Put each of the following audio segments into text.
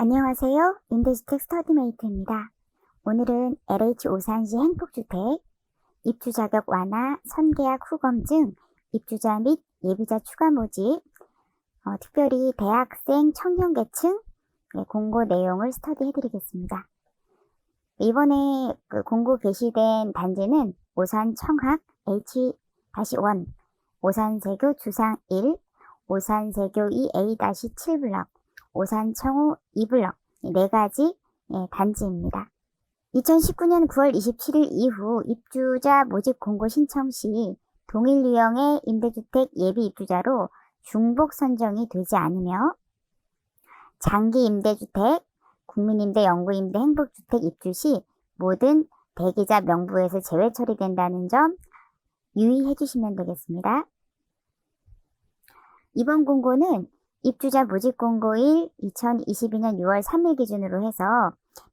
안녕하세요. 임대주택 스터디메이트입니다. 오늘은 LH 오산시 행복주택 입주 자격 완화, 선계약 후 검증, 입주자 및 예비자 추가 모집, 특별히 대학생 청년계층 공고 내용을 스터디해드리겠습니다. 이번에 공고 게시된 단지는 오산 청학 H-1, 오산세교 주상 1, 오산세교 2A-7블럭, 오산청호 2블럭 4가지 단지입니다. 2019년 9월 27일 이후 입주자 모집 공고 신청 시 동일 유형의 임대주택 예비 입주자로 중복 선정이 되지 않으며 장기 임대주택, 국민임대, 영구임대, 행복주택 입주 시 모든 대기자 명부에서 제외 처리된다는 점 유의해 주시면 되겠습니다. 이번 공고는 입주자 모집 공고일 2022년 6월 3일 기준으로 해서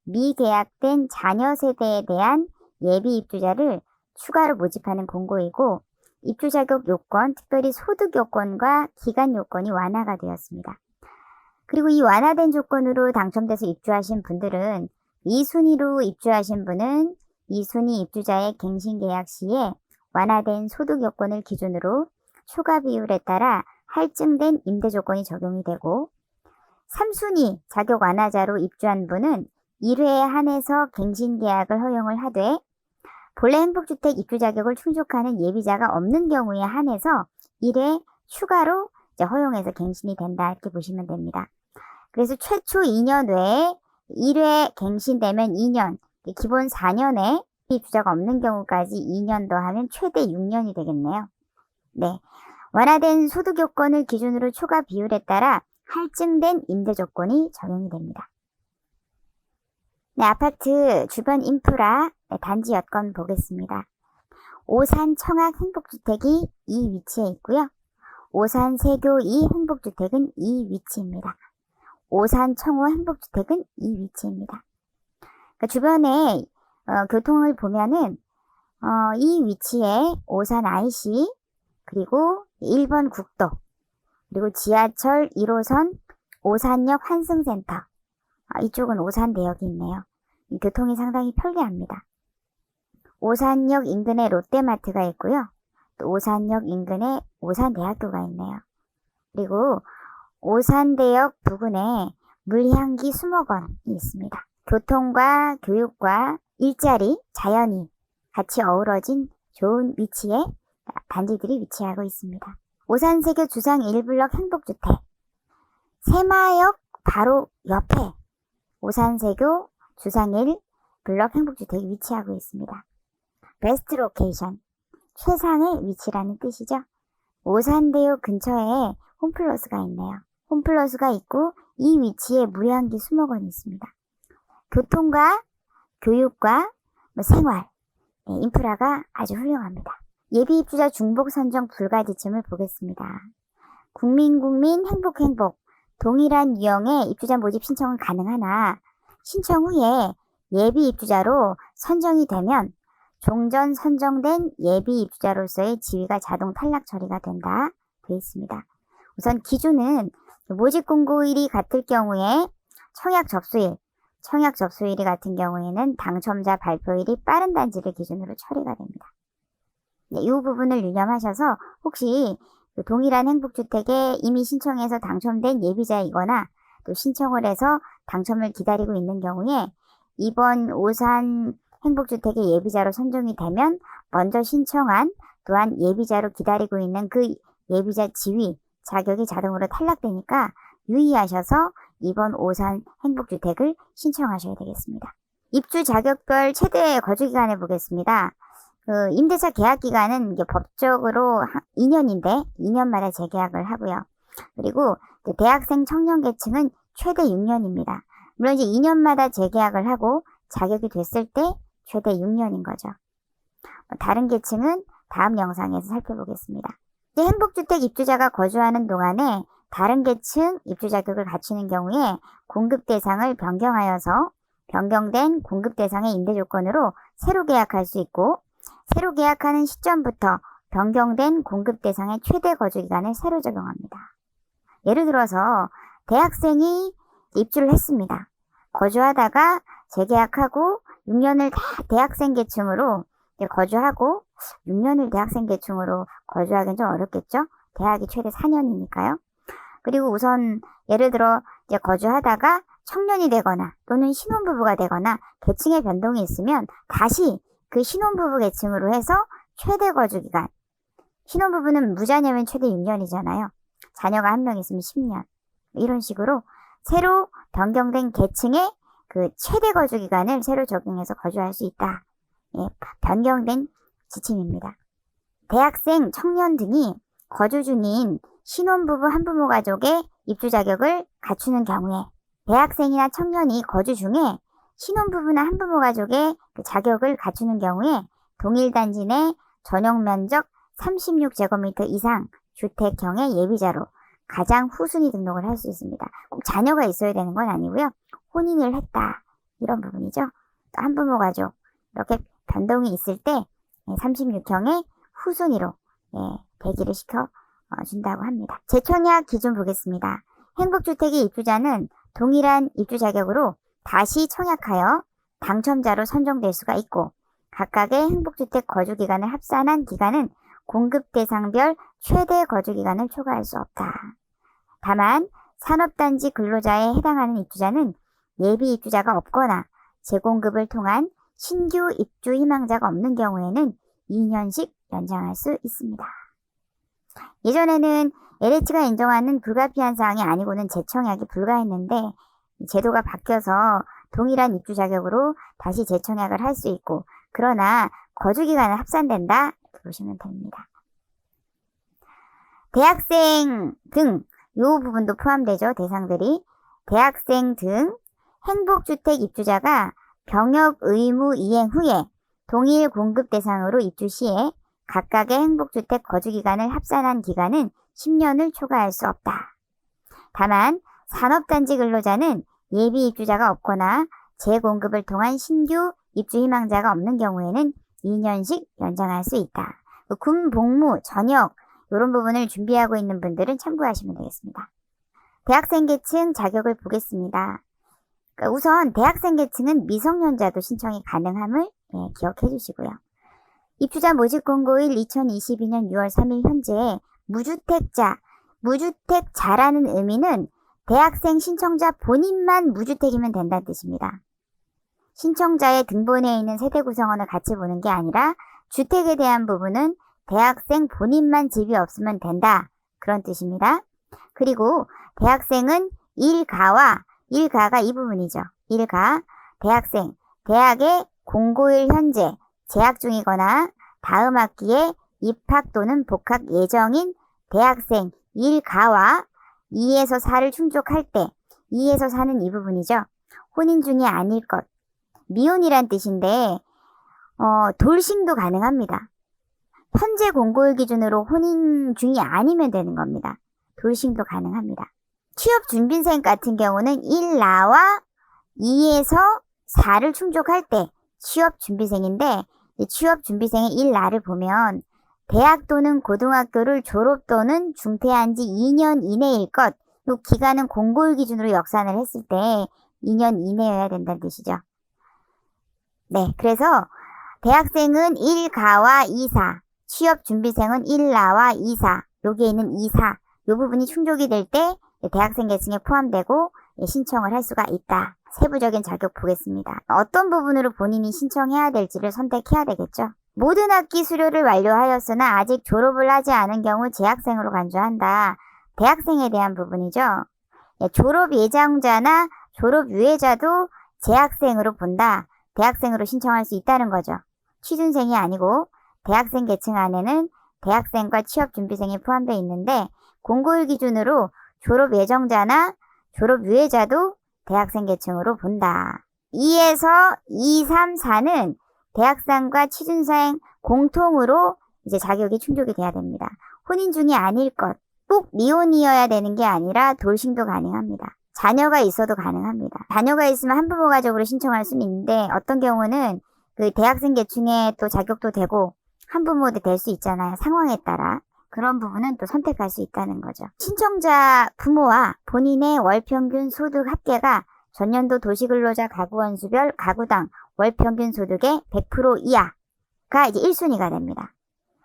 미계약된 자녀 세대에 대한 예비 입주자를 추가로 모집하는 공고이고, 입주 자격 요건, 특별히 소득 요건과 기간 요건이 완화가 되었습니다. 그리고 이 완화된 조건으로 당첨돼서 입주하신 분들은 2순위로 입주하신 분은 2순위 입주자의 갱신 계약 시에 완화된 소득 요건을 기준으로 초과 비율에 따라 할증된 임대 조건이 적용이 되고, 3순위 자격 완화자로 입주한 분은 1회에 한해서 갱신 계약을 허용을 하되, 본래 행복주택 입주 자격을 충족하는 예비자가 없는 경우에 한해서 1회 추가로 허용해서 갱신이 된다, 이렇게 보시면 됩니다. 그래서 최초 2년 외에 1회 갱신되면 2년, 기본 4년에 입주자가 없는 경우까지 2년 더하면 최대 6년이 되겠네요. 네. 완화된 소득 요건을 기준으로 초과 비율에 따라 할증된 임대 조건이 적용이 됩니다. 네, 아파트 주변 인프라 단지 여건 보겠습니다. 오산 청학 행복주택이 이 위치에 있고요. 오산 세교 2 행복주택은 이 위치입니다. 오산 청호 행복주택은 이 위치입니다. 그러니까 주변에 교통을 보면은 이 위치에 오산 IC, 그리고 1번 국도, 그리고 지하철 1호선 오산역 환승센터, 이쪽은 오산대역이 있네요. 교통이 상당히 편리합니다. 오산역 인근에 롯데마트가 있고요. 또 오산역 인근에 오산대학교가 있네요. 그리고 오산대역 부근에 물향기 수목원이 있습니다. 교통과 교육과 일자리, 자연이 같이 어우러진 좋은 위치에 단지들이 위치하고 있습니다. 오산세교 주상 1블럭 행복주택, 세마역 바로 옆에 오산세교 주상 1블럭 행복주택이 위치하고 있습니다. 베스트 로케이션, 최상의 위치라는 뜻이죠. 오산대역 근처에 홈플러스가 있네요. 홈플러스가 있고 이 위치에 물향기 수목원이 있습니다. 교통과 교육과 생활, 인프라가 아주 훌륭합니다. 예비 입주자 중복 선정 불가 지침을 보겠습니다. 국민 행복 동일한 유형의 입주자 모집 신청은 가능하나 신청 후에 예비 입주자로 선정이 되면 종전 선정된 예비 입주자로서의 지위가 자동 탈락 처리가 된다 되어 있습니다. 우선 기준은 모집 공고일이 같을 경우에 청약 접수일이 같은 경우에는 당첨자 발표일이 빠른 단지를 기준으로 처리가 됩니다. 네, 이 부분을 유념하셔서 혹시 동일한 행복주택에 이미 신청해서 당첨된 예비자이거나 또 신청을 해서 당첨을 기다리고 있는 경우에 이번 오산 행복주택의 예비자로 선정이 되면 먼저 신청한 또한 예비자로 기다리고 있는 그 예비자 지위, 자격이 자동으로 탈락되니까 유의하셔서 이번 오산 행복주택을 신청하셔야 되겠습니다. 입주 자격별 최대 거주기간을 보겠습니다. 임대차 계약 기간은 이게 법적으로 2년인데 2년마다 재계약을 하고요. 그리고 대학생 청년 계층은 최대 6년입니다. 물론 이제 2년마다 재계약을 하고 자격이 됐을 때 최대 6년인 거죠. 다른 계층은 다음 영상에서 살펴보겠습니다. 이제 행복주택 입주자가 거주하는 동안에 다른 계층 입주 자격을 갖추는 경우에 공급 대상을 변경하여서 변경된 공급 대상의 임대 조건으로 새로 계약할 수 있고, 새로 계약하는 시점부터 변경된 공급 대상의 최대 거주 기간을 새로 적용합니다. 예를 들어서 대학생이 입주를 했습니다. 거주하다가 재계약하고 6년을 다 대학생 계층으로 거주하고 6년을 대학생 계층으로 거주하기는 좀 어렵겠죠? 대학이 최대 4년이니까요. 그리고 우선 예를 들어 이제 거주하다가 청년이 되거나 또는 신혼부부가 되거나 계층의 변동이 있으면 다시 그 신혼부부 계층으로 해서 최대 거주기간, 신혼부부는 무자녀면 최대 6년이잖아요. 자녀가 한 명 있으면 10년. 이런 식으로 새로 변경된 계층의 그 최대 거주기간을 새로 적용해서 거주할 수 있다. 예, 변경된 지침입니다. 대학생, 청년 등이 거주 중인 신혼부부 한부모 가족의 입주 자격을 갖추는 경우에 대학생이나 청년이 거주 중에 신혼부부나 한부모 가족의 그 자격을 갖추는 경우에 동일 단지 내 전용 면적 36제곱미터 이상 주택형의 예비자로 가장 후순위 등록을 할 수 있습니다. 꼭 자녀가 있어야 되는 건 아니고요. 혼인을 했다. 이런 부분이죠. 또 한부모 가족 이렇게 변동이 있을 때 36형의 후순위로 대기를 시켜 준다고 합니다. 재청약 기준 보겠습니다. 행복주택의 입주자는 동일한 입주 자격으로 다시 청약하여 당첨자로 선정될 수가 있고 각각의 행복주택 거주기간을 합산한 기간은 공급 대상별 최대 거주기간을 초과할 수 없다. 다만 산업단지 근로자에 해당하는 입주자는 예비 입주자가 없거나 재공급을 통한 신규 입주 희망자가 없는 경우에는 2년씩 연장할 수 있습니다. 예전에는 LH가 인정하는 불가피한 사항이 아니고는 재청약이 불가했는데 제도가 바뀌어서 동일한 입주 자격으로 다시 재청약을 할 수 있고 그러나 거주기간은 합산된다 이렇게 보시면 됩니다. 대학생 등 이 부분도 포함되죠. 대상들이 대학생 등 행복주택 입주자가 병역 의무 이행 후에 동일 공급 대상으로 입주 시에 각각의 행복주택 거주기간을 합산한 기간은 10년을 초과할 수 없다. 다만 산업단지 근로자는 예비 입주자가 없거나 재공급을 통한 신규 입주 희망자가 없는 경우에는 2년씩 연장할 수 있다. 군 복무, 전역 이런 부분을 준비하고 있는 분들은 참고하시면 되겠습니다. 대학생 계층 자격을 보겠습니다. 우선 대학생 계층은 미성년자도 신청이 가능함을 기억해 주시고요. 입주자 모집 공고일 2022년 6월 3일 현재 무주택자라는 의미는 대학생 신청자 본인만 무주택이면 된다는 뜻입니다. 신청자의 등본에 있는 세대 구성원을 같이 보는 게 아니라 주택에 대한 부분은 대학생 본인만 집이 없으면 된다. 그런 뜻입니다. 그리고 대학생은 일가가 이 부분이죠. 일가, 대학생, 대학의 공고일 현재 재학 중이거나 다음 학기에 입학 또는 복학 예정인 대학생 일가와 2에서 4를 충족할 때 2에서 4는 이 부분이죠. 혼인 중이 아닐 것. 미혼이란 뜻인데 돌싱도 가능합니다. 현재 공고일 기준으로 혼인 중이 아니면 되는 겁니다. 돌싱도 가능합니다. 취업준비생 같은 경우는 1라와 2에서 4를 충족할 때 취업준비생인데 취업준비생의 1라를 보면 대학 또는 고등학교를 졸업 또는 중퇴한 지 2년 이내일 것. 이 기간은 공고일 기준으로 역산을 했을 때 2년 이내여야 된다는 뜻이죠. 네, 그래서 대학생은 1가와 2사, 취업준비생은 1라와 2사, 여기에 있는 2사, 이 부분이 충족이 될 때 대학생 계층에 포함되고 신청을 할 수가 있다. 세부적인 자격 보겠습니다. 어떤 부분으로 본인이 신청해야 될지를 선택해야 되겠죠. 모든 학기 수료를 완료하였으나 아직 졸업을 하지 않은 경우 재학생으로 간주한다. 대학생에 대한 부분이죠. 졸업 예정자나 졸업 유예자도 재학생으로 본다. 대학생으로 신청할 수 있다는 거죠. 취준생이 아니고 대학생 계층 안에는 대학생과 취업준비생이 포함되어 있는데 공고일 기준으로 졸업 예정자나 졸업 유예자도 대학생 계층으로 본다. 2에서 2, 3, 4는 대학생과 취준생 공통으로 이제 자격이 충족이 돼야 됩니다. 혼인 중이 아닐 것, 꼭 미혼이어야 되는 게 아니라 돌싱도 가능합니다. 자녀가 있어도 가능합니다. 자녀가 있으면 한부모 가족으로 신청할 수는 있는데 어떤 경우는 그 대학생 계층에 또 자격도 되고 한부모도 될 수 있잖아요. 상황에 따라. 그런 부분은 또 선택할 수 있다는 거죠. 신청자 부모와 본인의 월평균 소득 합계가 전년도 도시근로자 가구원수별 가구당 월평균 소득의 100% 이하가 이제 1순위가 됩니다.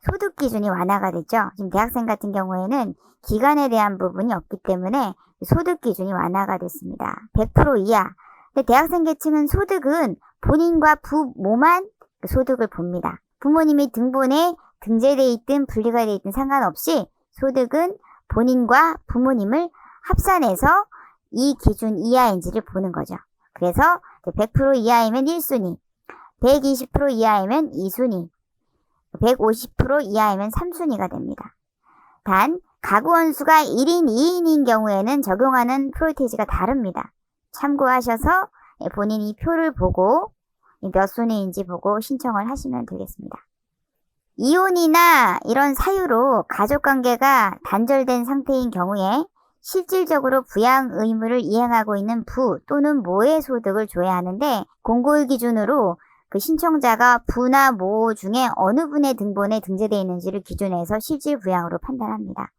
소득 기준이 완화가 됐죠. 지금 대학생 같은 경우에는 기간에 대한 부분이 없기 때문에 소득 기준이 완화가 됐습니다. 100% 이하. 근데 대학생 계층은 소득은 본인과 부모만 소득을 봅니다. 부모님이 등본에 등재되어 있든 분리가 되어 있든 상관없이 소득은 본인과 부모님을 합산해서 이 기준 이하인지를 보는 거죠. 그래서 100% 이하이면 1순위, 120% 이하이면 2순위, 150% 이하이면 3순위가 됩니다. 단 가구원수가 1인, 2인인 경우에는 적용하는 프로테이지가 다릅니다. 참고하셔서 본인이 표를 보고 몇 순위인지 보고 신청을 하시면 되겠습니다. 이혼이나 이런 사유로 가족관계가 단절된 상태인 경우에 실질적으로 부양 의무를 이행하고 있는 부 또는 모의 소득을 줘야 하는데 공고일 기준으로 그 신청자가 부나 모 중에 어느 분의 등본에 등재되어 있는지를 기준해서 실질 부양으로 판단합니다.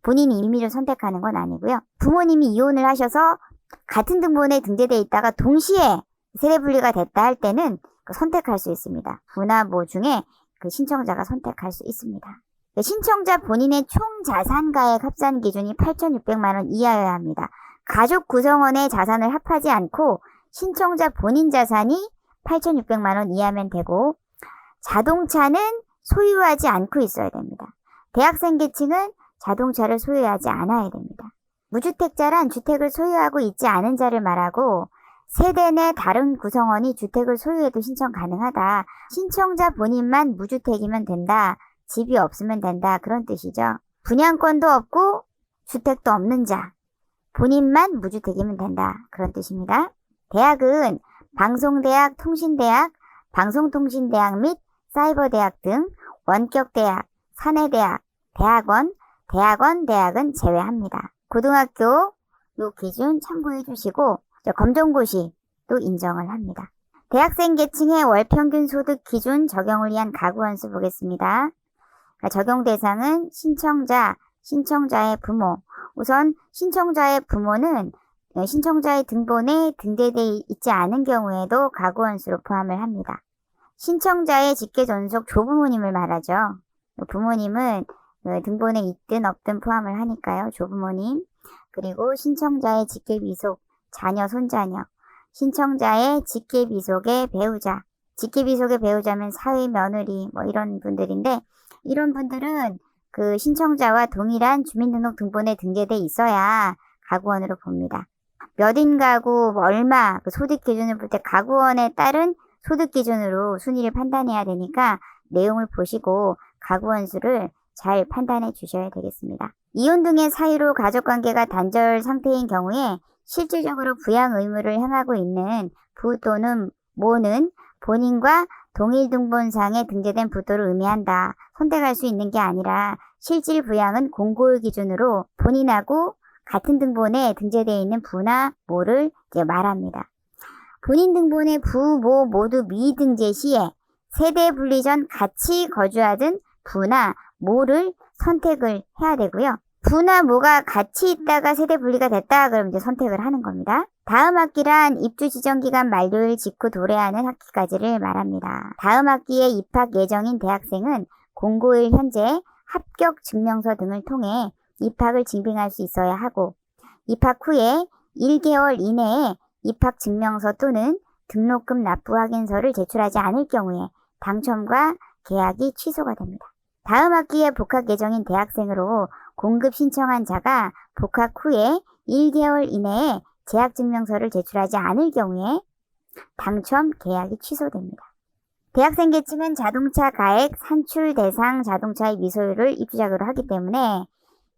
본인이 임의로 선택하는 건 아니고요. 부모님이 이혼을 하셔서 같은 등본에 등재되어 있다가 동시에 세대 분리가 됐다 할 때는 선택할 수 있습니다. 부나 모 중에 그 신청자가 선택할 수 있습니다. 신청자 본인의 총 자산가액 합산 기준이 8,600만 원 이하여야 합니다. 가족 구성원의 자산을 합하지 않고 신청자 본인 자산이 8,600만 원 이하면 되고 자동차는 소유하지 않고 있어야 됩니다. 대학생 계층은 자동차를 소유하지 않아야 됩니다. 무주택자란 주택을 소유하고 있지 않은 자를 말하고 세대 내 다른 구성원이 주택을 소유해도 신청 가능하다. 신청자 본인만 무주택이면 된다. 집이 없으면 된다. 그런 뜻이죠. 분양권도 없고 주택도 없는 자. 본인만 무주택이면 된다. 그런 뜻입니다. 대학은 방송대학, 통신대학, 방송통신대학 및 사이버대학 등 원격대학, 사내대학, 대학은 제외합니다. 고등학교 요 기준 참고해 주시고 검정고시도 인정을 합니다. 대학생 계층의 월평균 소득 기준 적용을 위한 가구원수 보겠습니다. 적용 대상은 신청자의 부모. 우선 신청자의 부모는 신청자의 등본에 등재되어 있지 않은 경우에도 가구원수로 포함을 합니다. 신청자의 직계 존속 조부모님을 말하죠. 부모님은 등본에 있든 없든 포함을 하니까요. 조부모님. 그리고 신청자의 직계 비속, 자녀, 손자녀. 신청자의 직계 비속의 배우자. 직계 비속의 배우자면 사위, 며느리 이런 분들인데 이런 분들은 그 신청자와 동일한 주민등록 등본에 등재돼 있어야 가구원으로 봅니다. 몇 인 가구, 얼마, 그 소득 기준을 볼 때 가구원에 따른 소득 기준으로 순위를 판단해야 되니까 내용을 보시고 가구원 수를 잘 판단해 주셔야 되겠습니다. 이혼 등의 사유로 가족관계가 단절 상태인 경우에 실질적으로 부양 의무를 행하고 있는 부 또는 모는 본인과 동일 등본상에 등재된 부도를 의미한다. 선택할 수 있는 게 아니라 실질 부양은 공고일 기준으로 본인하고 같은 등본에 등재되어 있는 부나 모를 이제 말합니다. 본인 등본의 부, 모 모두 미등재 시에 세대 분리 전 같이 거주하던 부나 모를 선택을 해야 되고요. 부나 모가 같이 있다가 세대 분리가 됐다 그럼 이제 선택을 하는 겁니다. 다음 학기란 입주 지정 기간 만료일 직후 도래하는 학기까지를 말합니다. 다음 학기에 입학 예정인 대학생은 공고일 현재 합격 증명서 등을 통해 입학을 증빙할 수 있어야 하고 입학 후에 1개월 이내에 입학 증명서 또는 등록금 납부 확인서를 제출하지 않을 경우에 당첨과 계약이 취소가 됩니다. 다음 학기에 복학 예정인 대학생으로 공급 신청한 자가 복학 후에 1개월 이내에 재학증명서를 제출하지 않을 경우에 당첨 계약이 취소됩니다. 대학생 계층은 자동차 가액 산출 대상 자동차의 미소유를 입주자격으로 하기 때문에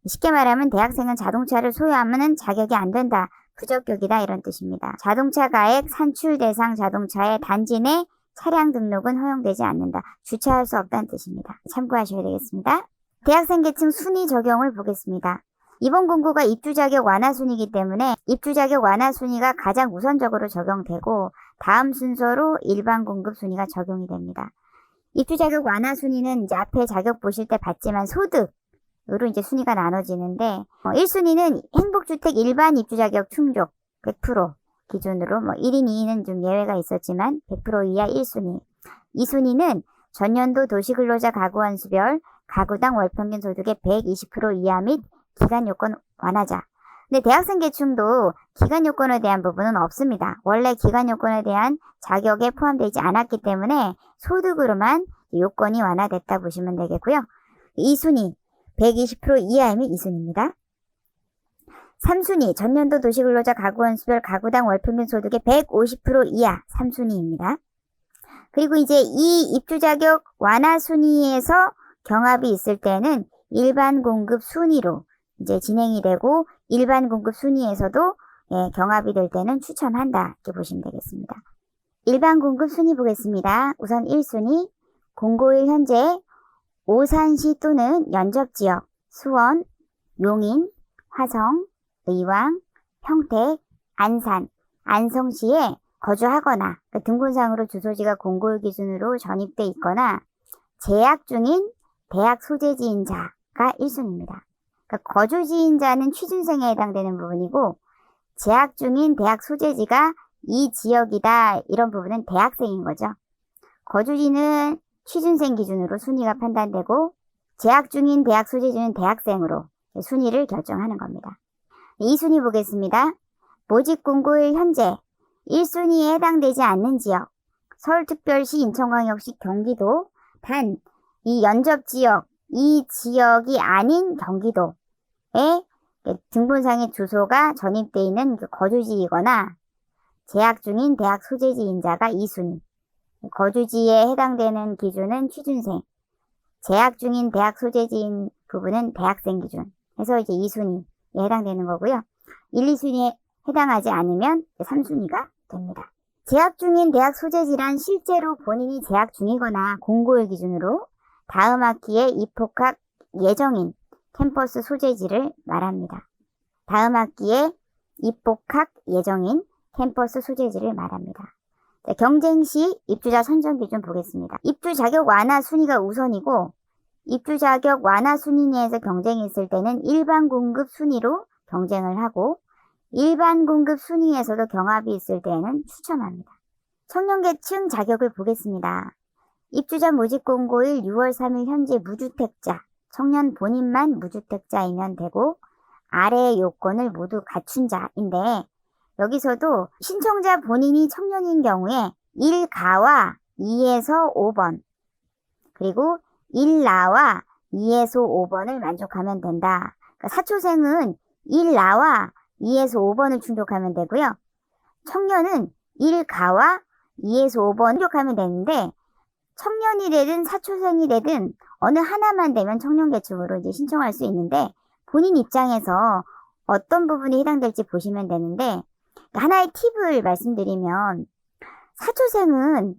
쉽게 말하면 대학생은 자동차를 소유하면 자격이 안 된다. 부적격이다 이런 뜻입니다. 자동차 가액 산출 대상 자동차의 단지 내 차량 등록은 허용되지 않는다. 주차할 수 없다는 뜻입니다. 참고하셔야 되겠습니다. 대학생 계층 순위 적용을 보겠습니다. 이번 공고가 입주자격 완화 순위이기 때문에 입주자격 완화 순위가 가장 우선적으로 적용되고 다음 순서로 일반 공급 순위가 적용이 됩니다. 입주자격 완화 순위는 이제 앞에 자격 보실 때 봤지만 소득, 으로 이제 순위가 나눠지는데 1순위는 행복주택 일반 입주 자격 충족 100% 기준으로 1인 2인은 좀 예외가 있었지만 100% 이하 1순위. 2순위는 전년도 도시근로자 가구원수별 가구당 월평균 소득의 120% 이하 및 기간 요건 완화자. 근데 대학생 계층도 기간 요건에 대한 부분은 없습니다. 원래 기간 요건에 대한 자격에 포함되지 않았기 때문에 소득으로만 요건이 완화됐다 보시면 되겠고요. 2순위 120% 이하이면 2순위입니다. 3순위 전년도 도시근로자 가구원수별 가구당 월평균 소득의 150% 이하 3순위입니다. 그리고 이제 이 입주자격 완화 순위에서 경합이 있을 때는 일반 공급 순위로 이제 진행이 되고 일반 공급 순위에서도 경합이 될 때는 추첨한다 이렇게 보시면 되겠습니다. 일반 공급 순위 보겠습니다. 우선 1순위 공고일 현재 오산시 또는 연접지역 수원, 용인, 화성, 의왕, 평택, 안산, 안성시에 거주하거나 등본상으로 주소지가 공고일 기준으로 전입돼 있거나 재학 중인 대학 소재지인 자가 1순위입니다. 그러니까 거주지인자는 취준생에 해당되는 부분이고 재학 중인 대학 소재지가 이 지역이다 이런 부분은 대학생인 거죠. 거주지는 취준생 기준으로 순위가 판단되고 재학 중인 대학 소재지는 대학생으로 순위를 결정하는 겁니다. 2순위 보겠습니다. 모집 공고일 현재 1순위에 해당되지 않는 지역 서울특별시, 인천광역시, 경기도 단 이 연접지역 이 지역이 아닌 경기도에 등본상의 주소가 전입되어 있는 거주지이거나 재학 중인 대학 소재지인자가 2순위 거주지에 해당되는 기준은 취준생 재학 중인 대학 소재지인 부분은 대학생 기준 해서 이제 2순위에 해당되는 거고요. 1, 2순위에 해당하지 않으면 3순위가 됩니다. 재학 중인 대학 소재지란 실제로 본인이 재학 중이거나 공고일 기준으로 다음 학기에 입학할 예정인 캠퍼스 소재지를 말합니다. 다음 학기에 입학할 예정인 캠퍼스 소재지를 말합니다. 자, 경쟁 시 입주자 선정 기준 보겠습니다. 입주 자격 완화 순위가 우선이고 입주 자격 완화 순위 내에서 경쟁이 있을 때는 일반 공급 순위로 경쟁을 하고 일반 공급 순위에서도 경합이 있을 때에는 추첨합니다. 청년계층 자격을 보겠습니다. 입주자 모집 공고일 6월 3일 현재 무주택자, 청년 본인만 무주택자이면 되고 아래의 요건을 모두 갖춘 자인데 여기서도 신청자 본인이 청년인 경우에 1가와 2에서 5번 그리고 1나와 2에서 5번을 만족하면 된다. 그러니까 사초생은 1나와 2에서 5번을 충족하면 되고요. 청년은 1가와 2에서 5번 충족하면 되는데 청년이 되든 사초생이 되든 어느 하나만 되면 청년계층으로 이제 신청할 수 있는데 본인 입장에서 어떤 부분이 해당될지 보시면 되는데 하나의 팁을 말씀드리면 사초생은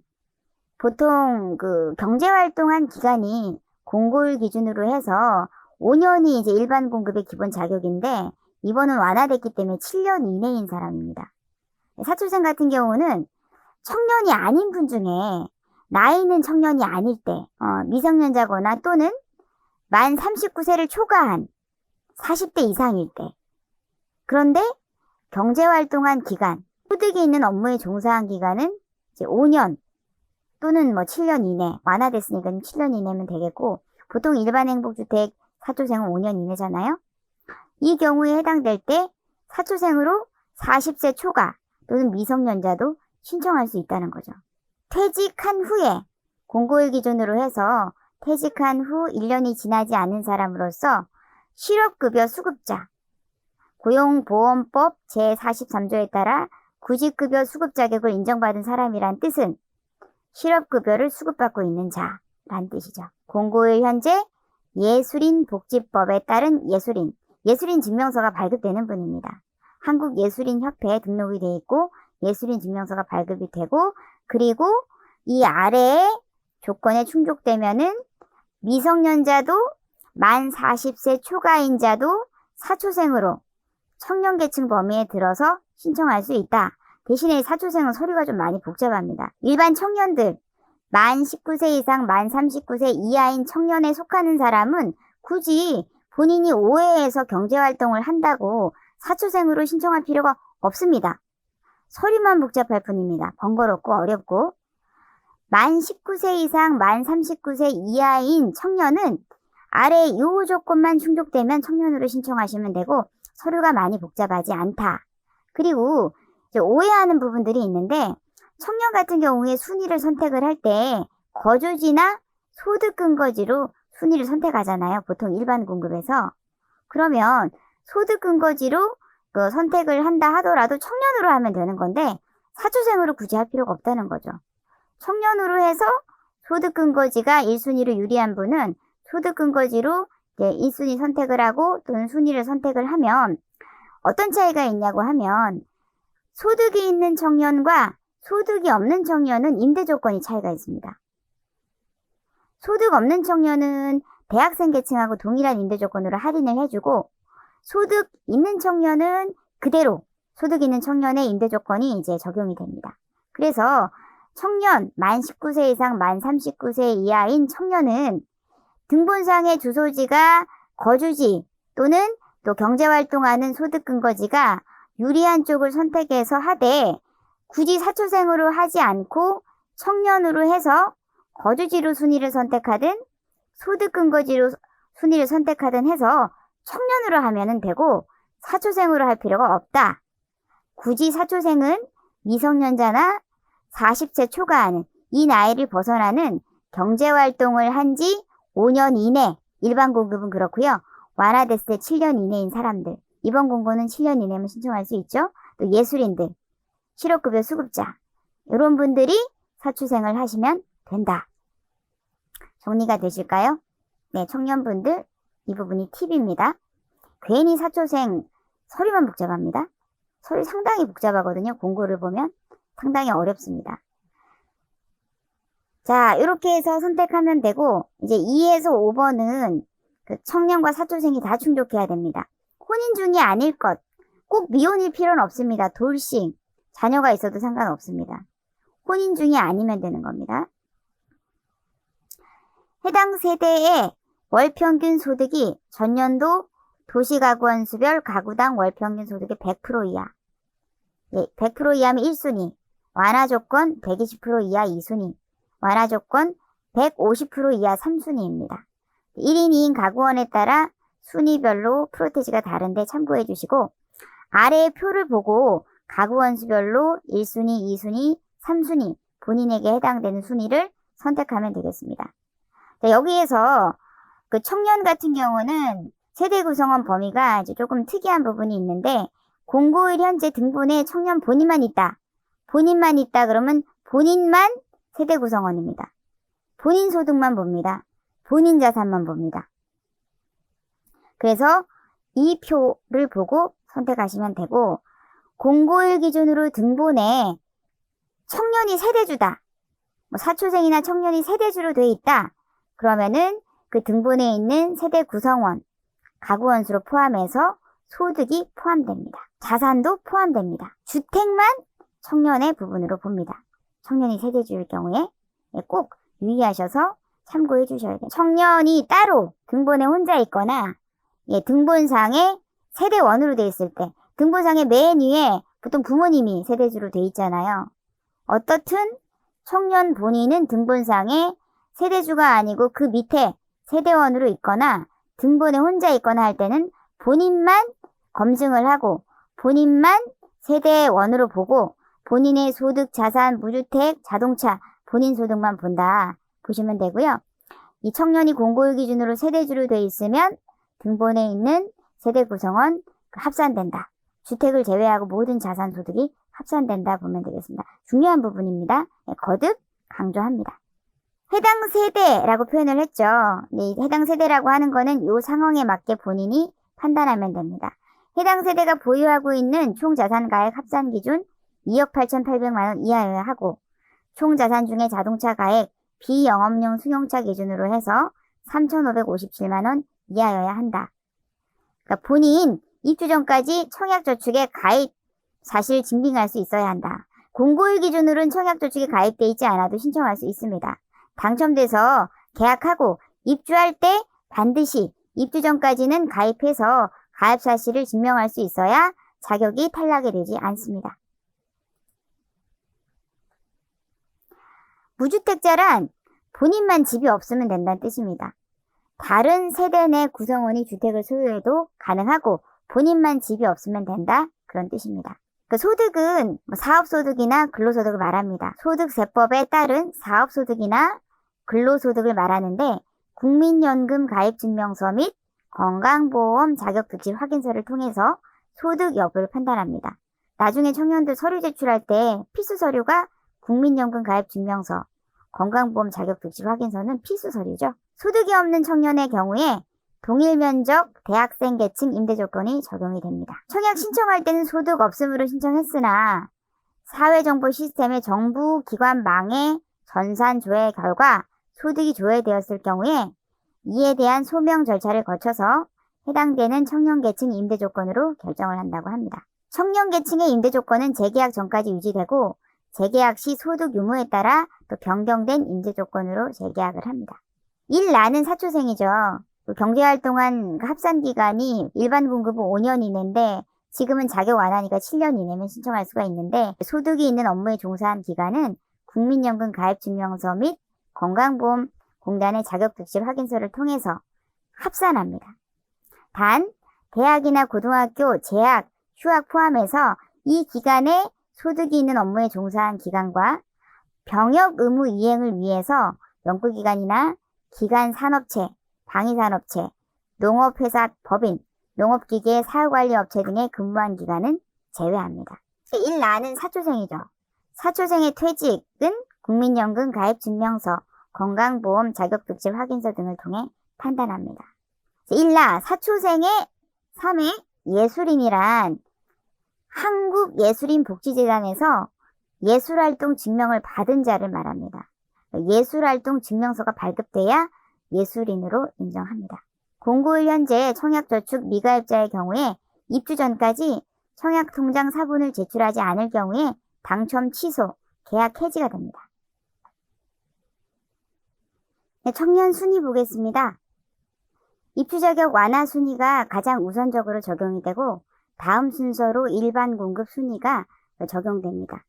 보통 그 경제활동한 기간이 공고일 기준으로 해서 5년이 이제 일반 공급의 기본 자격인데 이번은 완화됐기 때문에 7년 이내인 사람입니다. 사초생 같은 경우는 청년이 아닌 분 중에 나이는 청년이 아닐 때 미성년자거나 또는 만 39세를 초과한 40대 이상일 때 그런데 경제활동한 기간, 소득이 있는 업무에 종사한 기간은 이제 5년 또는 7년 이내, 완화됐으니까 7년 이내면 되겠고 보통 일반 행복주택 사초생은 5년 이내잖아요. 이 경우에 해당될 때 사초생으로 40세 초과 또는 미성년자도 신청할 수 있다는 거죠. 퇴직한 후에 공고일 기준으로 해서 퇴직한 후 1년이 지나지 않은 사람으로서 실업급여 수급자, 고용보험법 제43조에 따라 구직급여 수급 자격을 인정받은 사람이란 뜻은 실업급여를 수급받고 있는 자란 뜻이죠. 공고일 현재 예술인복지법에 따른 예술인 증명서가 발급되는 분입니다. 한국예술인협회에 등록이 돼 있고 예술인 증명서가 발급이 되고 그리고 이 아래의 조건에 충족되면은 미성년자도 만 40세 초과인 자도 사초생으로 청년계층 범위에 들어서 신청할 수 있다. 대신에 사초생은 서류가 좀 많이 복잡합니다. 일반 청년들 만 19세 이상 만 39세 이하인 청년에 속하는 사람은 굳이 본인이 5회에서 경제활동을 한다고 사초생으로 신청할 필요가 없습니다. 서류만 복잡할 뿐입니다. 번거롭고 어렵고. 만 19세 이상 만 39세 이하인 청년은 아래 요 조건만 충족되면 청년으로 신청하시면 되고 서류가 많이 복잡하지 않다. 그리고 이제 오해하는 부분들이 있는데 청년 같은 경우에 순위를 선택을 할 때 거주지나 소득 근거지로 순위를 선택하잖아요. 보통 일반 공급에서. 그러면 소득 근거지로 선택을 한다 하더라도 청년으로 하면 되는 건데 사초생으로 굳이 할 필요가 없다는 거죠. 청년으로 해서 소득 근거지가 1순위로 유리한 분은 소득 근거지로 1순위 선택을 하고 또는 순위를 선택을 하면 어떤 차이가 있냐고 하면 소득이 있는 청년과 소득이 없는 청년은 임대 조건이 차이가 있습니다. 소득 없는 청년은 대학생 계층하고 동일한 임대 조건으로 할인을 해주고 소득 있는 청년은 그대로 소득 있는 청년의 임대 조건이 이제 적용이 됩니다. 그래서 청년 만 19세 이상 만 39세 이하인 청년은 등본상의 주소지가 거주지 또는 또 경제활동하는 소득 근거지가 유리한 쪽을 선택해서 하되 굳이 사초생으로 하지 않고 청년으로 해서 거주지로 순위를 선택하든 소득 근거지로 순위를 선택하든 해서 청년으로 하면 되고 사초생으로 할 필요가 없다. 굳이 사초생은 미성년자나 40세 초과하는 이 나이를 벗어나는 경제활동을 한 지 5년 이내, 일반 공급은 그렇고요. 완화됐을 때 7년 이내인 사람들, 이번 공고는 7년 이내면 신청할 수 있죠. 또 예술인들, 실업급여 수급자 이런 분들이 사초생을 하시면 된다. 정리가 되실까요? 네, 청년분들 이 부분이 팁입니다. 괜히 사초생 서류만 복잡합니다. 서류 상당히 복잡하거든요. 공고를 보면 상당히 어렵습니다. 자, 이렇게 해서 선택하면 되고 이제 2에서 5번은 그 청년과 사초생이 다 충족해야 됩니다. 혼인 중이 아닐 것, 꼭 미혼일 필요는 없습니다. 돌싱, 자녀가 있어도 상관없습니다. 혼인 중이 아니면 되는 겁니다. 해당 세대의 월평균 소득이 전년도 도시가구원수별 가구당 월평균 소득의 100% 이하, 100% 이하면 1순위, 완화조건 120% 이하 2순위, 완화조건 150% 이하 3순위입니다. 1인 2인 가구원에 따라 순위별로 프로테지가 다른데 참고해 주시고 아래의 표를 보고 가구원 수별로 1순위, 2순위, 3순위 본인에게 해당되는 순위를 선택하면 되겠습니다. 자, 여기에서 그 청년 같은 경우는 세대 구성원 범위가 이제 조금 특이한 부분이 있는데 공고일 현재 등본에 청년 본인만 있다. 본인만 있다 그러면 본인만 세대 구성원입니다. 본인 소득만 봅니다. 본인 자산만 봅니다. 그래서 이 표를 보고 선택하시면 되고 공고일 기준으로 등본에 청년이 세대주다. 사초생이나 청년이 세대주로 돼 있다. 그러면은 그 등본에 있는 세대 구성원, 가구원수로 포함해서 소득이 포함됩니다. 자산도 포함됩니다. 주택만 청년의 부분으로 봅니다. 청년이 세대주일 경우에 꼭 유의하셔서 참고해 주셔야 돼요. 청년이 따로 등본에 혼자 있거나 등본상에 세대원으로 돼 있을 때 등본상의 맨 위에 보통 부모님이 세대주로 돼 있잖아요. 어떻든 청년 본인은 등본상에 세대주가 아니고 그 밑에 세대원으로 있거나 등본에 혼자 있거나 할 때는 본인만 검증을 하고 본인만 세대원으로 보고 본인의 소득, 자산, 무주택, 자동차, 본인 소득만 본다 보시면 되고요. 이 청년이 공고일 기준으로 세대주로 돼 있으면 등본에 있는 세대 구성원 합산된다. 주택을 제외하고 모든 자산 소득이 합산된다 보면 되겠습니다. 중요한 부분입니다. 거듭 강조합니다. 해당 세대라고 표현을 했죠. 네, 해당 세대라고 하는 거는 이 상황에 맞게 본인이 판단하면 됩니다. 해당 세대가 보유하고 있는 총 자산가액 합산 기준 2억 8,800만 원 이하여야 하고 총 자산 중에 자동차 가액 비영업용 승용차 기준으로 해서 3,557만 원 이하여야 한다. 그러니까 본인 입주 전까지 청약저축에 가입 사실 증빙할 수 있어야 한다. 공고일 기준으로는 청약저축에 가입돼 있지 않아도 신청할 수 있습니다. 당첨돼서 계약하고 입주할 때 반드시 입주 전까지는 가입해서 가입 사실을 증명할 수 있어야 자격이 탈락이 되지 않습니다. 무주택자란 본인만 집이 없으면 된다는 뜻입니다. 다른 세대 내 구성원이 주택을 소유해도 가능하고 본인만 집이 없으면 된다, 그런 뜻입니다. 그 소득은 사업소득이나 근로소득을 말합니다. 소득세법에 따른 사업소득이나 근로소득을 말하는데 국민연금 가입증명서 및 건강보험 자격득실 확인서를 통해서 소득 여부를 판단합니다. 나중에 청년들 서류 제출할 때 필수 서류가 국민연금 가입증명서, 건강보험 자격득실 확인서는 필수 서류죠. 소득이 없는 청년의 경우에 동일 면적 대학생 계층 임대 조건이 적용이 됩니다. 청약 신청할 때는 소득 없음으로 신청했으나 사회정보 시스템의 정부 기관망에 전산 조회 결과 소득이 조회되었을 경우에 이에 대한 소명 절차를 거쳐서 해당되는 청년 계층 임대 조건으로 결정을 한다고 합니다. 청년 계층의 임대 조건은 재계약 전까지 유지되고 재계약 시 소득 유무에 따라 또 변경된 임대 조건으로 재계약을 합니다. 일 나는 사초생이죠. 경제활동한 합산기간이 일반 공급은 5년 이내인데 지금은 자격 완화니까 7년 이내면 신청할 수가 있는데 소득이 있는 업무에 종사한 기간은 국민연금 가입증명서 및 건강보험공단의 자격득실 확인서를 통해서 합산합니다. 단, 대학이나 고등학교, 재학, 휴학 포함해서 이 기간에 소득이 있는 업무에 종사한 기간과 병역 의무 이행을 위해서 연구기관이나 기간산업체, 방위산업체, 농업회사 법인, 농업기계 사후관리업체 등에 근무한 기간은 제외합니다. 일 나는 사초생이죠. 사초생의 퇴직은 국민연금 가입증명서, 건강보험 자격득실 확인서 등을 통해 판단합니다. 1나 사초생의 3회 예술인이란 한국예술인복지재단에서 예술활동 증명을 받은 자를 말합니다. 예술활동 증명서가 발급돼야 예술인으로 인정합니다. 091 현재 청약저축 미가입자의 경우에 입주 전까지 청약통장 사본을 제출하지 않을 경우에 당첨 취소, 계약 해지가 됩니다. 청년 순위 보겠습니다. 입주 자격 완화 순위가 가장 우선적으로 적용이 되고 다음 순서로 일반 공급 순위가 적용됩니다.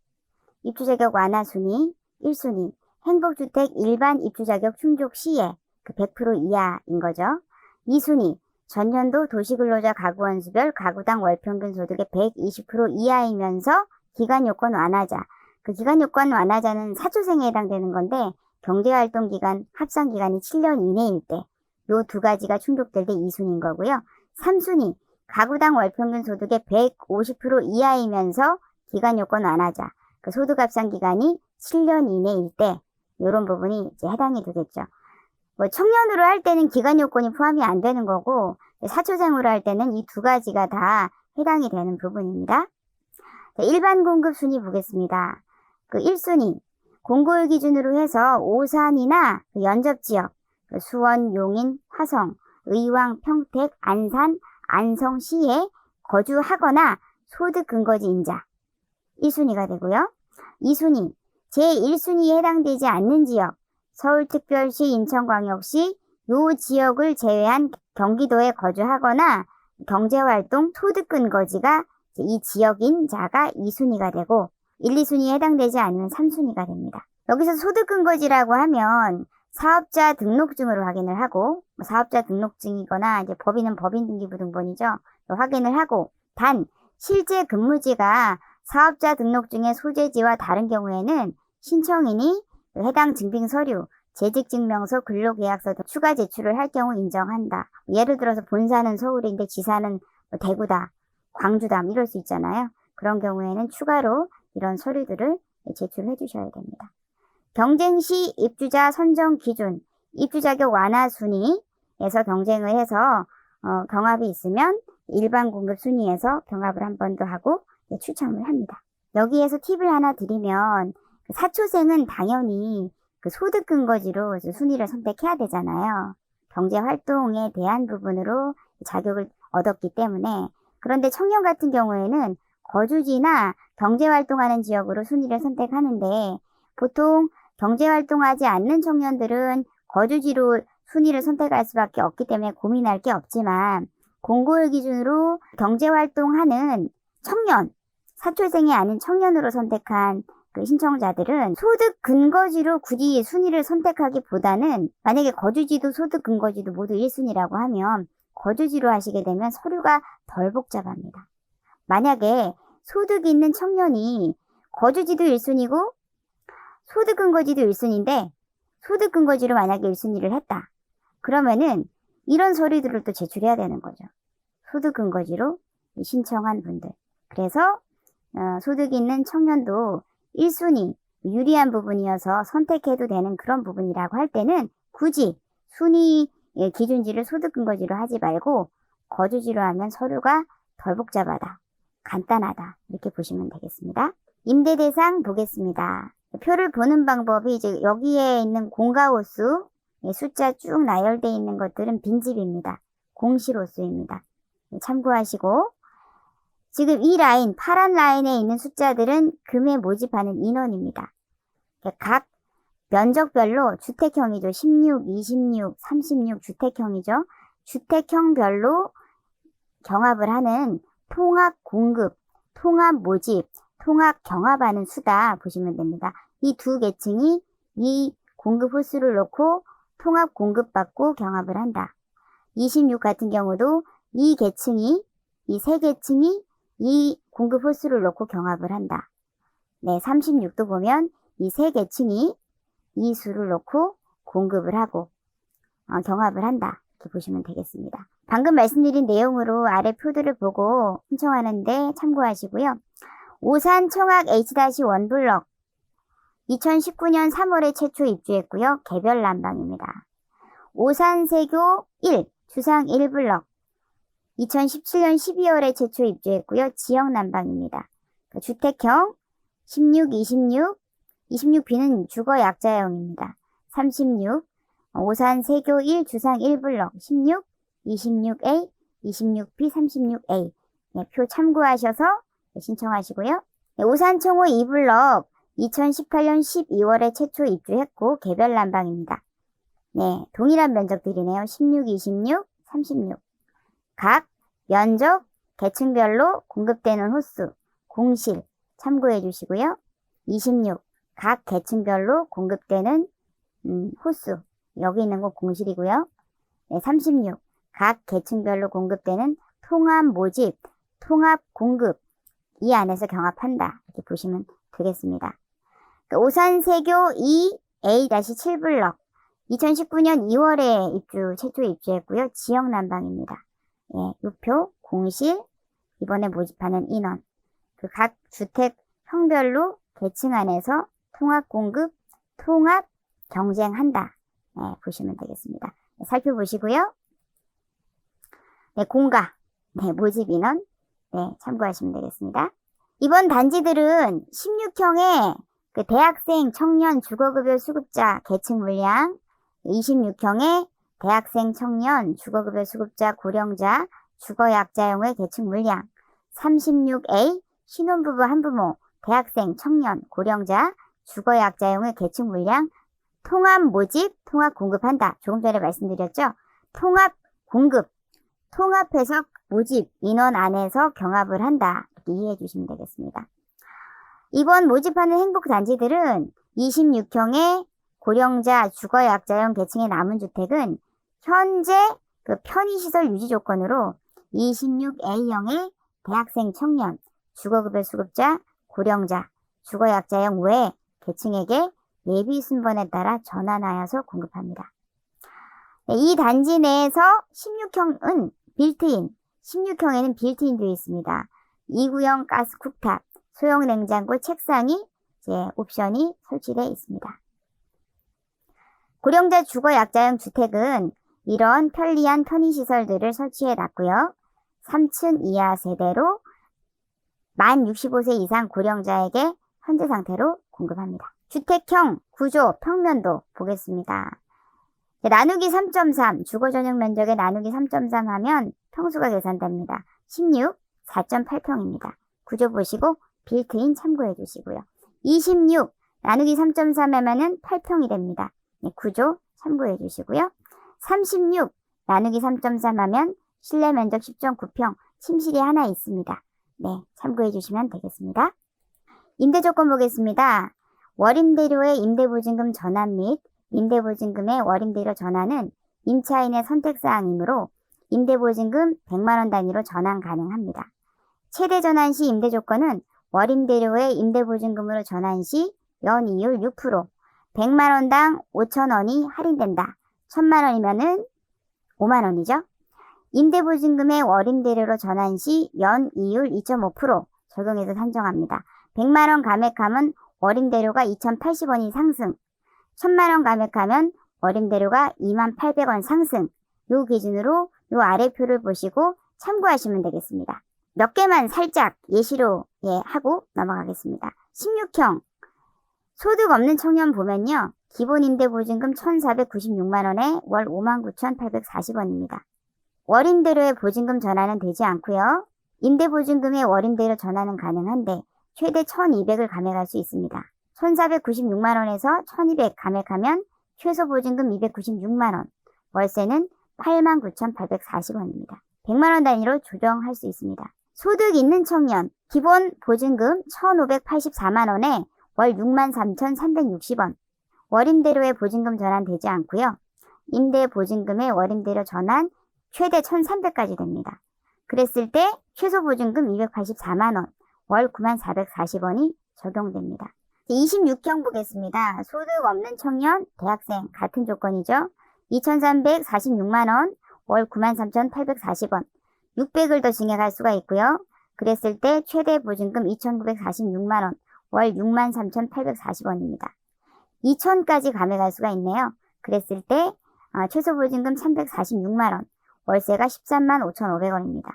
입주 자격 완화 순위 1순위 행복주택 일반 입주 자격 충족 시에 100% 이하인 거죠. 2순위 전년도 도시근로자 가구원수별 가구당 월평균 소득의 120% 이하이면서 기간요건 완화자. 그 기간요건 완화자는 사초생에 해당되는 건데 경제활동기간 합산기간이 7년 이내일 때 요 두 가지가 충족될 때 2순위인 거고요. 3순위 가구당 월평균 소득의 150% 이하이면서 기간요건 완화자. 그 소득 합산기간이 7년 이내일 때 이런 부분이 이제 해당이 되겠죠. 청년으로 할 때는 기간 요건이 포함이 안 되는 거고 사초생으로 할 때는 이 두 가지가 다 해당이 되는 부분입니다. 일반 공급 순위 보겠습니다. 1순위 공고일 기준으로 해서 오산이나 연접지역 수원, 용인, 화성, 의왕, 평택, 안산, 안성시에 거주하거나 소득 근거지 인자 1순위가 되고요. 2순위 제1순위에 해당되지 않는 지역 서울특별시, 인천광역시 요 지역을 제외한 경기도에 거주하거나 경제활동 소득 근거지가 이 지역인 자가 2순위가 되고 1, 2순위에 해당되지 않으면 3순위가 됩니다. 여기서 소득 근거지라고 하면 사업자 등록증으로 확인을 하고 사업자 등록증이거나 이제 법인은 법인등기부등본이죠. 확인을 하고 단 실제 근무지가 사업자 등록증의 소재지와 다른 경우에는 신청인이 해당 증빙 서류, 재직증명서, 근로계약서 등 추가 제출을 할 경우 인정한다. 예를 들어서 본사는 서울인데 지사는 대구다, 광주다 이럴 수 있잖아요. 그런 경우에는 추가로 이런 서류들을 제출해 주셔야 됩니다. 경쟁시 입주자 선정 기준, 입주 자격 완화 순위에서 경쟁을 해서 경합이 있으면 일반 공급 순위에서 경합을 한 번 더 하고 추첨을 합니다. 여기에서 팁을 하나 드리면 사초생은 당연히 그 소득 근거지로 순위를 선택해야 되잖아요. 경제 활동에 대한 부분으로 자격을 얻었기 때문에. 그런데 청년 같은 경우에는 거주지나 경제 활동하는 지역으로 순위를 선택하는데 보통 경제 활동하지 않는 청년들은 거주지로 순위를 선택할 수밖에 없기 때문에 고민할 게 없지만 공고일 기준으로 경제활동하는 청년, 사초생이 아닌 청년으로 선택한 그 신청자들은 소득 근거지로 굳이 순위를 선택하기보다는 만약에 거주지도 소득 근거지도 모두 1순위라고 하면 거주지로 하시게 되면 서류가 덜 복잡합니다. 만약에 소득이 있는 청년이 거주지도 1순위고 소득 근거지도 1순위인데 소득 근거지로 만약에 1순위를 했다. 그러면은 이런 서류들을 또 제출해야 되는 거죠. 소득 근거지로 신청한 분들. 그래서 소득이 있는 청년도 1순위 유리한 부분이어서 선택해도 되는 그런 부분이라고 할 때는 굳이 순위 기준지를 소득 근거지로 하지 말고 거주지로 하면 서류가 덜 복잡하다, 간단하다 이렇게 보시면 되겠습니다. 임대 대상 보겠습니다. 표를 보는 방법이 이제 여기에 있는 공가 호수 숫자 쭉 나열되어 있는 것들은 빈집입니다. 공실 호수입니다. 참고하시고 지금 이 라인, 파란 라인에 있는 숫자들은 금에 모집하는 인원입니다. 각 면적별로 주택형이죠. 16, 26, 36 주택형이죠. 주택형별로 경합을 하는 통합 공급, 통합 모집, 통합 경합하는 수다 보시면 됩니다. 이 두 계층이 이 공급 호수를 놓고 통합 공급받고 경합을 한다. 26 같은 경우도 이 계층이, 이 세 계층이 이 공급 호수를 놓고 경합을 한다. 네, 36도 보면 이 세 계층이 이 수를 놓고 공급을 하고 경합을 한다. 이렇게 보시면 되겠습니다. 방금 말씀드린 내용으로 아래 표들을 보고 신청하는데 참고하시고요. 오산 청학 H-1블럭 2019년 3월에 최초 입주했고요. 개별 난방입니다. 오산 세교 1 주상 1블럭 2017년 12월에 최초 입주했고요. 지역 난방입니다. 주택형 16, 26B는 주거 약자형입니다. 36 오산 세교 1 주상 1블럭 16, 26A, 26B, 36A 네, 표 참고하셔서 신청하시고요. 네, 오산 청호 2블럭 2018년 12월에 최초 입주했고 개별 난방입니다. 네, 동일한 면적들이네요. 16, 26, 36 각 면적, 계층별로 공급되는 호수, 공실 참고해 주시고요. 26, 각 계층별로 공급되는 호수, 여기 있는 건 공실이고요. 네, 36, 각 계층별로 공급되는 통합 모집, 통합 공급, 이 안에서 경합한다. 이렇게 보시면 되겠습니다. 오산 세교 2A-7블럭 2019년 2월에 최초 입주했고요. 지역 난방입니다. 예, 유표, 공실, 이번에 모집하는 인원, 그 각 주택 형별로 계층 안에서 통합 공급, 통합 경쟁한다. 네, 보시면 되겠습니다. 네, 살펴보시고요. 네, 공가, 네, 모집 인원, 네, 참고하시면 되겠습니다. 이번 단지들은 16형의 그 대학생, 청년, 주거급여 수급자 계층 물량, 26형의 대학생, 청년, 주거급여 수급자, 고령자, 주거약자용의 계층 물량, 36A 신혼부부 한부모, 대학생, 청년, 고령자, 주거약자용의 계층 물량, 통합 모집, 통합 공급한다. 조금 전에 말씀드렸죠? 통합 공급, 통합해서 모집, 인원 안에서 경합을 한다. 이렇게 이해해 주시면 되겠습니다. 이번 모집하는 행복단지들은 26형의 고령자, 주거약자용 계층의 남은 주택은 현재 그 편의시설 유지 조건으로 26A형의 대학생, 청년, 주거급여 수급자, 고령자, 주거약자형 외 계층에게 예비 순번에 따라 전환하여서 공급합니다. 네, 이 단지 내에서 16형은 빌트인, 16형에는 빌트인 되어 있습니다. 2구형 가스 쿡탑, 소형 냉장고, 책상이 이제 옵션이 설치되어 있습니다. 고령자 주거약자형 주택은 이런 편리한 편의시설들을 설치해 놨고요. 3층 이하 세대로 만 65세 이상 고령자에게 현재 상태로 공급합니다. 주택형, 구조, 평면도 보겠습니다. 나누기 3.3, 주거 전용 면적에 나누기 3.3 하면 평수가 계산됩니다. 16, 4.8평입니다. 구조 보시고 빌트인 참고해 주시고요. 26, 나누기 3.3 하면은 8평이 됩니다. 네, 구조 참고해 주시고요. 36 나누기 3.3 하면 실내 면적 10.9평, 침실이 하나 있습니다. 네, 참고해 주시면 되겠습니다. 임대 조건 보겠습니다. 월임대료의 임대보증금 전환 및 임대보증금의 월임대료 전환은 임차인의 선택사항이므로 임대보증금 100만원 단위로 전환 가능합니다. 최대 전환 시 임대 조건은 월임대료의 임대보증금으로 전환 시 연이율 6%, 100만원당 5천원이 할인된다. 1000만원이면은 5만원이죠. 임대보증금의 월임대료로 전환 시 연이율 2.5% 적용해서 산정합니다. 100만원 감액하면 월임대료가 2,080원이 상승, 1000만원 감액하면 월임대료가 2800원 상승. 요 기준으로 요 아래 표를 보시고 참고하시면 되겠습니다. 몇 개만 살짝 예시로 하고 넘어가겠습니다. 16형 소득 없는 청년 보면요. 기본 임대보증금 1,496만원에 월 59,840원입니다. 월임대료의 보증금 전환은 되지 않고요. 임대보증금의 월임대료 전환은 가능한데 최대 1,200을 감액할 수 있습니다. 1,496만원에서 1,200 감액하면 최소 보증금 296만원, 월세는 89,840원입니다. 100만원 단위로 조정할 수 있습니다. 소득 있는 청년, 기본 보증금 1,584만원에 월 63,360원, 월임대료의 보증금 전환 되지 않고요. 임대보증금의 월임대료 전환 최대 1,300까지 됩니다. 그랬을 때 최소 보증금 284만원, 월 9440원이 적용됩니다. 26형 보겠습니다. 소득 없는 청년, 대학생 같은 조건이죠. 2,346만원, 월 93,840원, 600을 더 증액할 수가 있고요. 그랬을 때 최대 보증금 2,946만원, 월 63,840원입니다. 2,000까지 감액할 수가 있네요. 그랬을 때 최소 보증금 346만원, 월세가 135,500원입니다.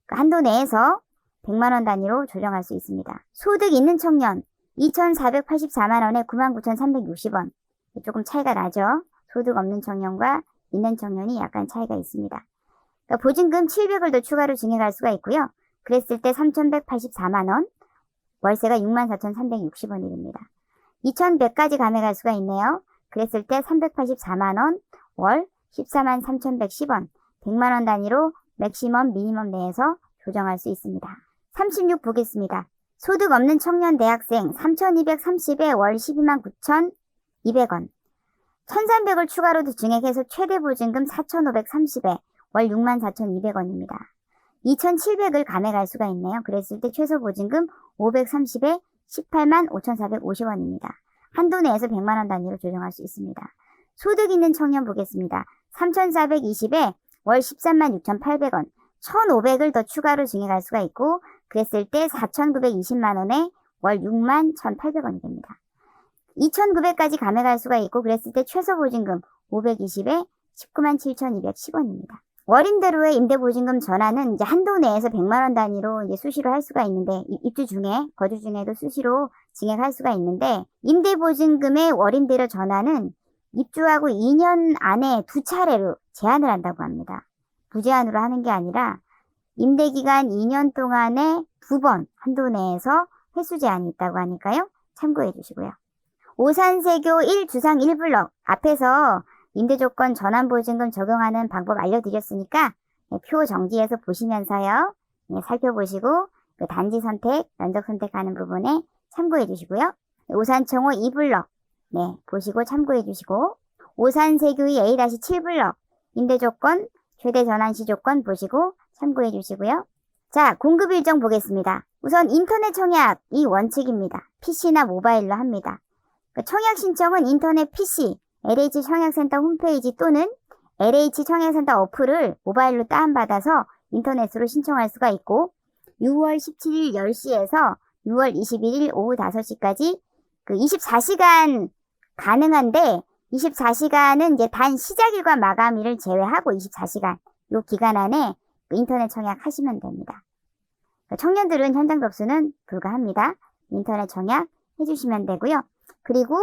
한도 내에서 100만원 단위로 조정할 수 있습니다. 소득 있는 청년 2,484만원에 99,360원. 조금 차이가 나죠. 소득 없는 청년과 있는 청년이 약간 차이가 있습니다. 그러니까 보증금 700을 더 추가로 증액할 수가 있고요. 그랬을 때 3,184만원, 월세가 64,360원이 됩니다. 2,100까지 감액할 수가 있네요. 그랬을 때 384만원, 월 143,110원, 100만원 단위로 맥시멈, 미니멈 내에서 조정할 수 있습니다. 36 보겠습니다. 소득 없는 청년 대학생 3,230에 월 129,200원. 1,300을 추가로 증액해서 최대 보증금 4,530에 월 64,200원입니다. 2,700을 감액할 수가 있네요. 그랬을 때 최소 보증금 530에 185,450원입니다. 한도 내에서 100만원 단위로 조정할 수 있습니다. 소득 있는 청년 보겠습니다. 3,420에 월 136,800원. 1,500을 더 추가로 증액할 수가 있고 그랬을 때 4,920만원에 월 61,800원이 됩니다. 2,900까지 감액할 수가 있고 그랬을 때 최소 보증금 520에 197,210원입니다. 월임대료의 임대보증금 전환은 이제 한도 내에서 100만원 단위로 이제 수시로 할 수가 있는데 입주 중에 거주 중에도 수시로 증액할 수가 있는데 임대보증금의 월임대료 전환은 입주하고 2년 안에 2차례로 제한을 한다고 합니다. 무제한으로 하는 게 아니라 임대기간 2년 동안에 2번 한도 내에서 횟수 제한이 있다고 하니까요. 참고해 주시고요. 오산세교 1 주상 1블럭 앞에서 임대조건 전환보증금 적용하는 방법 알려드렸으니까 표 정지해서 보시면서요. 살펴보시고 그 단지 선택, 면적 선택하는 부분에 참고해 주시고요. 오산청호 2블럭 보시고 참고해 주시고 오산세교의 A-7블럭 임대조건 최대 전환시 조건 보시고 참고해 주시고요. 자, 공급 일정 보겠습니다. 우선 인터넷 청약이 원칙입니다. PC나 모바일로 합니다. 청약 신청은 인터넷 PC, LH 청약센터 홈페이지 또는 LH 청약센터 어플을 모바일로 다운받아서 인터넷으로 신청할 수가 있고 6월 17일 10시에서 6월 21일 오후 5시까지 그 24시간 가능한데 24시간은 이제 단 시작일과 마감일을 제외하고 24시간 요 기간 안에 인터넷 청약 하시면 됩니다. 청년들은 현장 접수는 불가합니다. 인터넷 청약 해주시면 되고요. 그리고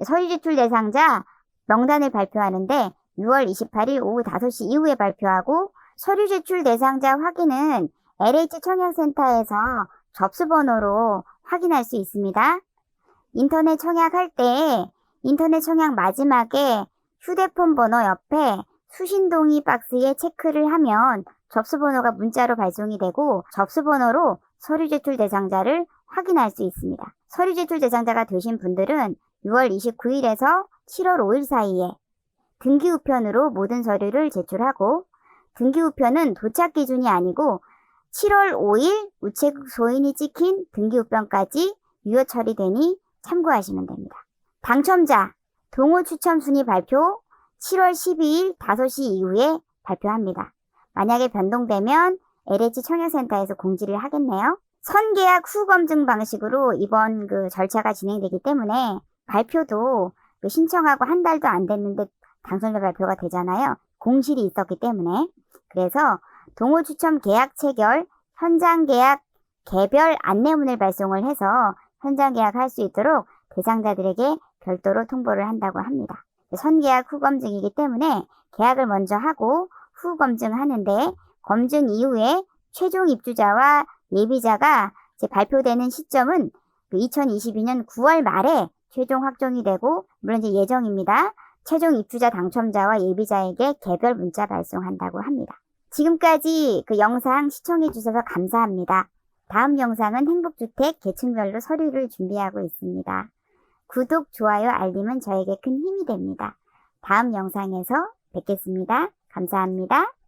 서류 제출 대상자 명단을 발표하는데 6월 28일 오후 5시 이후에 발표하고 서류 제출 대상자 확인은 LH 청약센터에서 접수번호로 확인할 수 있습니다. 인터넷 청약할 때 인터넷 청약 마지막에 휴대폰 번호 옆에 수신동의 박스에 체크를 하면 접수번호가 문자로 발송이 되고 접수번호로 서류 제출 대상자를 확인할 수 있습니다. 서류 제출 대상자가 되신 분들은 6월 29일에서 7월 5일 사이에 등기우편으로 모든 서류를 제출하고, 등기우편은 도착 기준이 아니고 7월 5일 우체국 소인이 찍힌 등기우편까지 유효 처리되니 참고하시면 됩니다. 당첨자 동호 추첨 순위 발표 7월 12일 5시 이후에 발표합니다. 만약에 변동되면 LH 청약센터에서 공지를 하겠네요. 선계약 후 검증 방식으로 이번 절차가 진행되기 때문에 발표도 신청하고 한 달도 안 됐는데 당선자 발표가 되잖아요. 공실이 있었기 때문에. 그래서 동호 추첨 계약 체결, 현장 계약 개별 안내문을 발송을 해서 현장 계약할 수 있도록 대상자들에게 별도로 통보를 한다고 합니다. 선계약 후 검증이기 때문에 계약을 먼저 하고 후 검증하는데, 검증 이후에 최종 입주자와 예비자가 발표되는 시점은 2022년 9월 말에 최종 확정이 되고, 물론 이제 예정입니다. 최종 입주자 당첨자와 예비자에게 개별 문자 발송한다고 합니다. 지금까지 영상 시청해 주셔서 감사합니다. 다음 영상은 행복주택 계층별로 서류를 준비하고 있습니다. 구독, 좋아요, 알림은 저에게 큰 힘이 됩니다. 다음 영상에서 뵙겠습니다. 감사합니다.